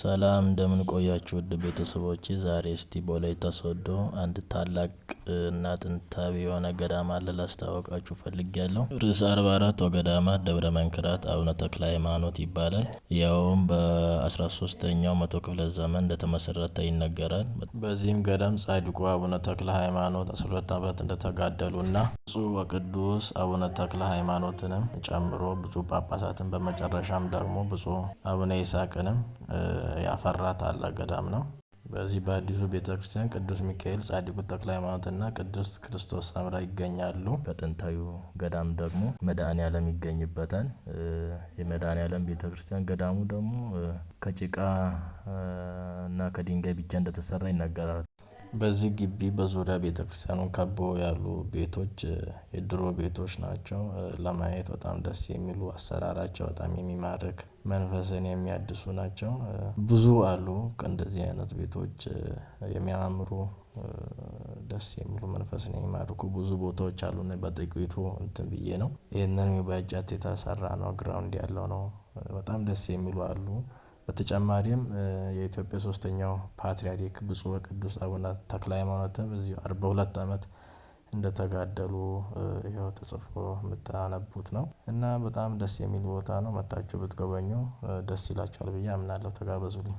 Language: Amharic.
ሰላም እንደምን ቆያችሁ ውድ ቤተሰቦቼ። ዛሬ እስቲ በወላይታ ሶዶ አንድ ታላቅ እና ጥንታዊ የሆነ ገዳም አለ ላስተዋወቃችሁ ፈልጌያለሁ። ርዕሰ አድባራት ወገዳማት ደብረ መንክራት አቡነ ተክለ ሃይማኖት ይባላል። ያውም በ13ኛው መቶ ክፍለ ዘመን እንደተመሰረተ ይነገራል። በዚህም ገዳም ጻድቁ አቡነ ተክለ ሃይማኖት 12 ዓመት እንደተጋደሉና ብፁዕ ወቅዱስ አቡነ ተክለ ሃይማኖትንም ጨምሮ ብዙ ጳጳሳትን በመጨረሻም ደግሞ ብፁዕ አቡነ ይስሐቅንም ያፈራ ታላቅ ገዳም ነው። በዚህ በአዲሱ ቤተክርስቲያን ቅዱስ ሚካኤል፣ ጻድቁ ተክለ ሃይማኖትና ቅድስት ክርስቶስ ሰምራ ይገኛሉ። በጥንታዊው ገዳም ደግሞ መድኃኔዓለም ይገኝበታል። የመድኃኔዓለም ቤተክርስቲያን ገዳሙ ደግሞ ከጭቃ እና ከድንጋይ ብቻ እንደተሰራ ይነገራል። በዚህ ግቢ በዙሪያ ቤተክርስቲያኑን ከቦ ያሉ ቤቶች የድሮ ቤቶች ናቸው። ለማየት በጣም ደስ የሚሉ፣ አሰራራቸው በጣም የሚማርክ፣ መንፈስን የሚያድሱ ናቸው። ብዙ አሉ እንደዚህ አይነት ቤቶች የሚያማምሩ፣ ደስ የሚሉ፣ መንፈስን የሚማርኩ ብዙ ቦታዎች አሉ። በጥቂቱ እንትን ብዬ ነው። ይሄንን በእንጨት የተሰራ ነው። ግራውንድ ያለው ነው። በጣም ደስ የሚሉ አሉ። በተጨማሪም የኢትዮጵያ 3ኛው ፓትርያርክ ብፁዕ ወቅዱስ አቡነ ተክለ ሃይማኖትም እዚሁ 42 ዓመት እንደተጋደሉ ይኸው ተጽፎ የምታነቡት ነው። እና በጣም ደስ የሚል ቦታ ነው። መጥታችሁ ብትጎበኙ ደስ ይላችኋል ብዬ አምናለሁ። ተጋበዙልኝ።